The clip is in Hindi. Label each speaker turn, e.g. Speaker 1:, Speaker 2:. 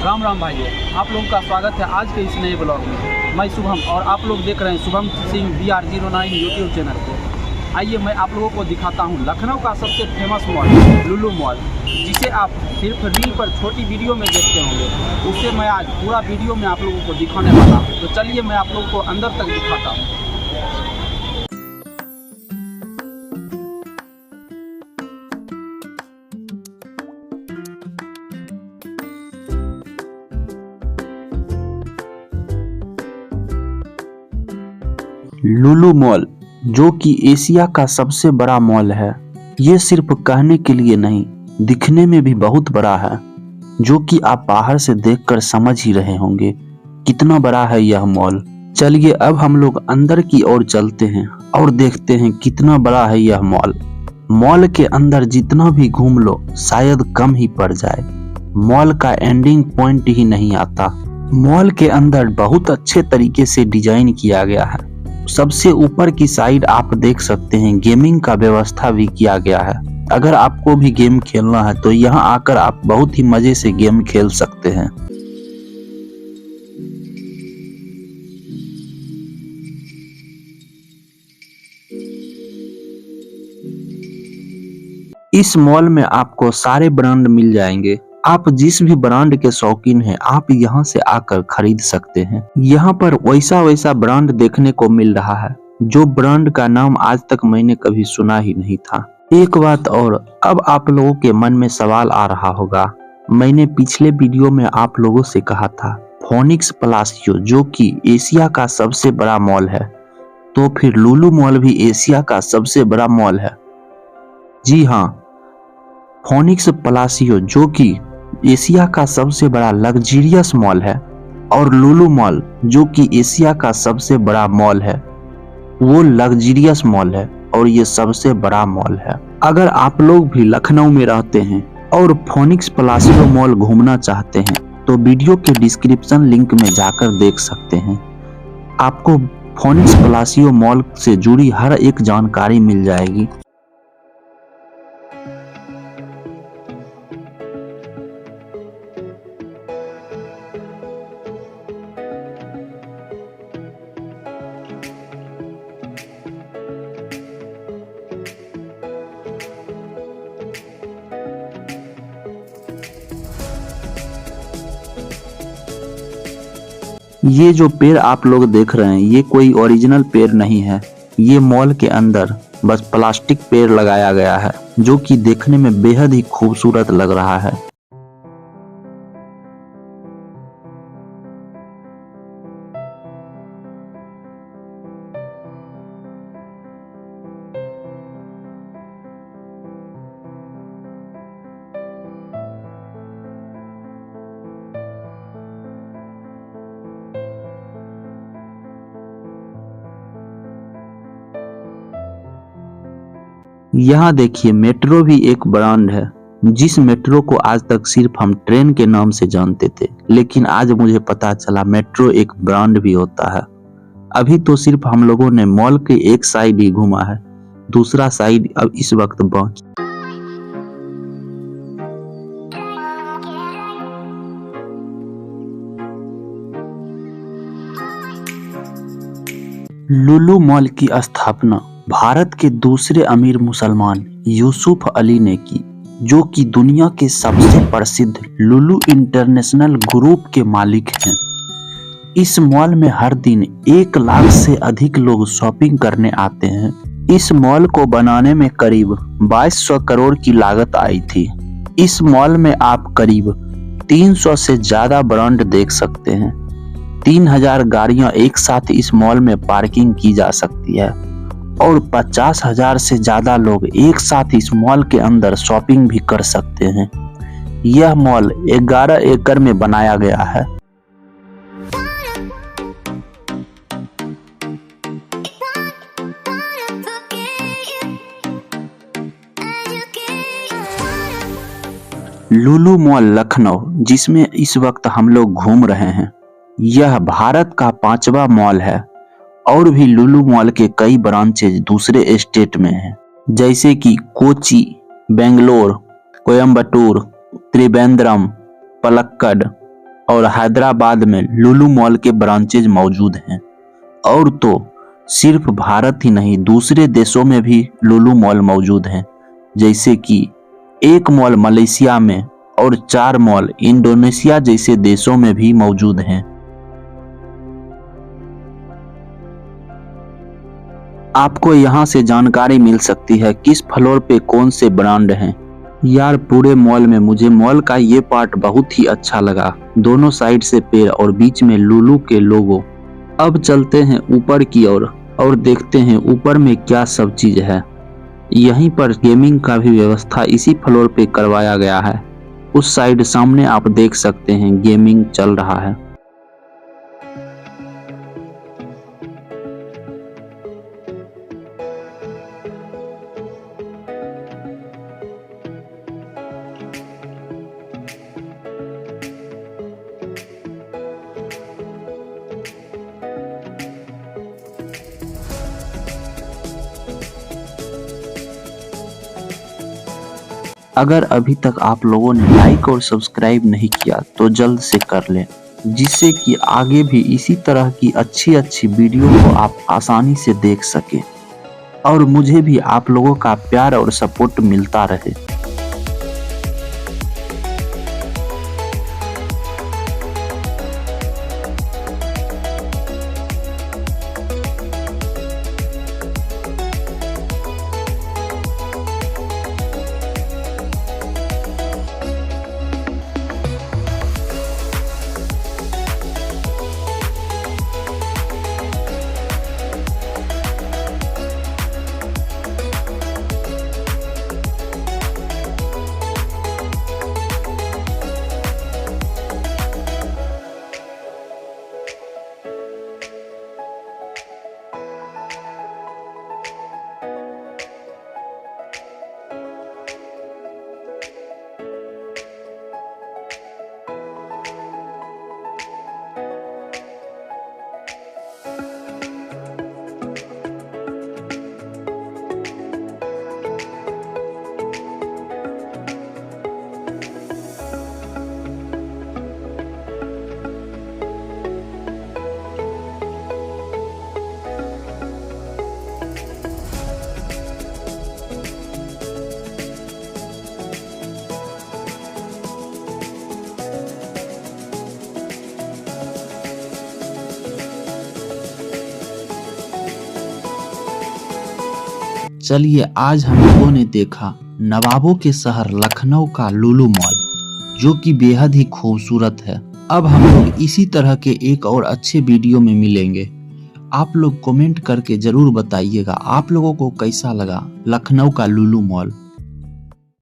Speaker 1: राम राम भाइयों, आप लोगों का स्वागत है आज के इस नए ब्लॉग में। मैं शुभम और आप लोग देख रहे हैं Shubham Singh BR09 YouTube channel पे। आइए मैं आप लोगों को दिखाता हूँ लखनऊ का सबसे फेमस मॉल लुलु मॉल, जिसे आप सिर्फ रील पर छोटी वीडियो में देखते होंगे। उससे मैं आज पूरा वीडियो में आप लोगों को दिखाने वाला हूँ। तो चलिए मैं आप लोगों को अंदर तक दिखाता हूँ।
Speaker 2: लुलु मॉल जो कि एशिया का सबसे बड़ा मॉल है, ये सिर्फ कहने के लिए नहीं, दिखने में भी बहुत बड़ा है, जो कि आप बाहर से देखकर समझ ही रहे होंगे कितना बड़ा है यह मॉल। चलिए अब हम लोग अंदर की ओर चलते हैं और देखते हैं कितना बड़ा है यह मॉल। मॉल के अंदर जितना भी घूम लो शायद कम ही पड़ जाए, मॉल का एंडिंग पॉइंट ही नहीं आता। मॉल के अंदर बहुत अच्छे तरीके से डिजाइन किया गया है। सबसे ऊपर की साइड आप देख सकते हैं गेमिंग का व्यवस्था भी किया गया है। अगर आपको भी गेम खेलना है तो यहाँ आकर आप बहुत ही मजे से गेम खेल सकते हैं। इस मॉल में आपको सारे ब्रांड मिल जाएंगे। आप जिस भी ब्रांड के शौकीन हैं आप यहाँ से आकर खरीद सकते हैं। यहाँ पर वैसा ब्रांड देखने को मिल रहा है जो ब्रांड का नाम आज तक मैंने कभी सुना ही नहीं था। एक बात और, अब आप लोगों के मन में सवाल आ रहा होगा, मैंने पिछले वीडियो में आप लोगों से कहा था फोनिक्स पलासियो जो कि एशिया का सबसे बड़ा मॉल है, तो फिर लुलु मॉल भी एशिया का सबसे बड़ा मॉल है। जी हाँ, फोनिक्स पलासियो जो कि एशिया का सबसे बड़ा लग्जरियस मॉल है और लुलु मॉल जो कि एशिया का सबसे बड़ा मॉल है, वो लग्जरियस मॉल है और ये सबसे बड़ा मॉल है। अगर आप लोग भी लखनऊ में रहते हैं और फोनिक्स पलासियो मॉल घूमना चाहते हैं तो वीडियो के डिस्क्रिप्शन लिंक में जाकर देख सकते हैं। आपको फोनिक्स पलासियो मॉल से जुड़ी हर एक जानकारी मिल जाएगी। ये जो पेड़ आप लोग देख रहे हैं ये कोई ओरिजिनल पेड़ नहीं है। ये मॉल के अंदर बस प्लास्टिक पेड़ लगाया गया है जो कि देखने में बेहद ही खूबसूरत लग रहा है। यहाँ देखिए मेट्रो भी एक ब्रांड है, जिस मेट्रो को आज तक सिर्फ हम ट्रेन के नाम से जानते थे, लेकिन आज मुझे पता चला मेट्रो एक ब्रांड भी होता है। अभी तो सिर्फ हम लोगों ने मॉल के एक साइड ही घूमा है, दूसरा साइड अब इस वक्त बाकी। लुलु मॉल की स्थापना भारत के दूसरे अमीर मुसलमान यूसुफ अली ने की, जो कि दुनिया के सबसे प्रसिद्ध लुलु इंटरनेशनल ग्रुप के मालिक हैं। इस मॉल में हर दिन 1 लाख से अधिक लोग शॉपिंग करने आते हैं। इस मॉल को बनाने में करीब 2200 करोड़ की लागत आई थी। इस मॉल में आप करीब 300 से ज्यादा ब्रांड देख सकते हैं। 3000 गाड़ियां एक साथ इस मॉल में पार्किंग की जा सकती है और 50,000 से ज्यादा लोग एक साथ इस मॉल के अंदर शॉपिंग भी कर सकते हैं। यह मॉल 11 एकड़ में बनाया गया है। लुलु मॉल लखनऊ, जिसमें इस वक्त हम लोग घूम रहे हैं, यह भारत का 5वां मॉल है और भी लुलु मॉल के कई ब्रांचेज दूसरे स्टेट में हैं, जैसे कि कोची, बेंगलोर, कोयम्बटूर, त्रिवेंद्रम, पलक्कड, और हैदराबाद में लुलु मॉल के ब्रांचेज मौजूद हैं। और तो सिर्फ भारत ही नहीं, दूसरे देशों में भी लुलु मॉल मौजूद हैं, जैसे कि एक मॉल मलेशिया में और 4 मॉल इंडोनेशिया जैसे देशों में भी मौजूद हैं। आपको यहाँ से जानकारी मिल सकती है किस फ्लोर पे कौन से ब्रांड हैं। यार पूरे मॉल में मुझे मॉल का ये पार्ट बहुत ही अच्छा लगा, दोनों साइड से पेड़ और बीच में लुलु के लोगो। अब चलते हैं ऊपर की ओर और देखते हैं ऊपर में क्या सब चीज है। यहीं पर गेमिंग का भी व्यवस्था इसी फ्लोर पे करवाया गया है। उस साइड सामने आप देख सकते हैं गेमिंग चल रहा है। अगर अभी तक आप लोगों ने लाइक और सब्सक्राइब नहीं किया तो जल्द से कर लें, जिससे कि आगे भी इसी तरह की अच्छी वीडियो को आप आसानी से देख सकें और मुझे भी आप लोगों का प्यार और सपोर्ट मिलता रहे। चलिए आज हम लोगों ने देखा नवाबों के शहर लखनऊ का लुलु मॉल, जो कि बेहद ही खूबसूरत है। अब हम लोग इसी तरह के एक और अच्छे वीडियो में मिलेंगे। आप लोग कमेंट करके जरूर बताइएगा आप लोगों को कैसा लगा लखनऊ का लुलु मॉल।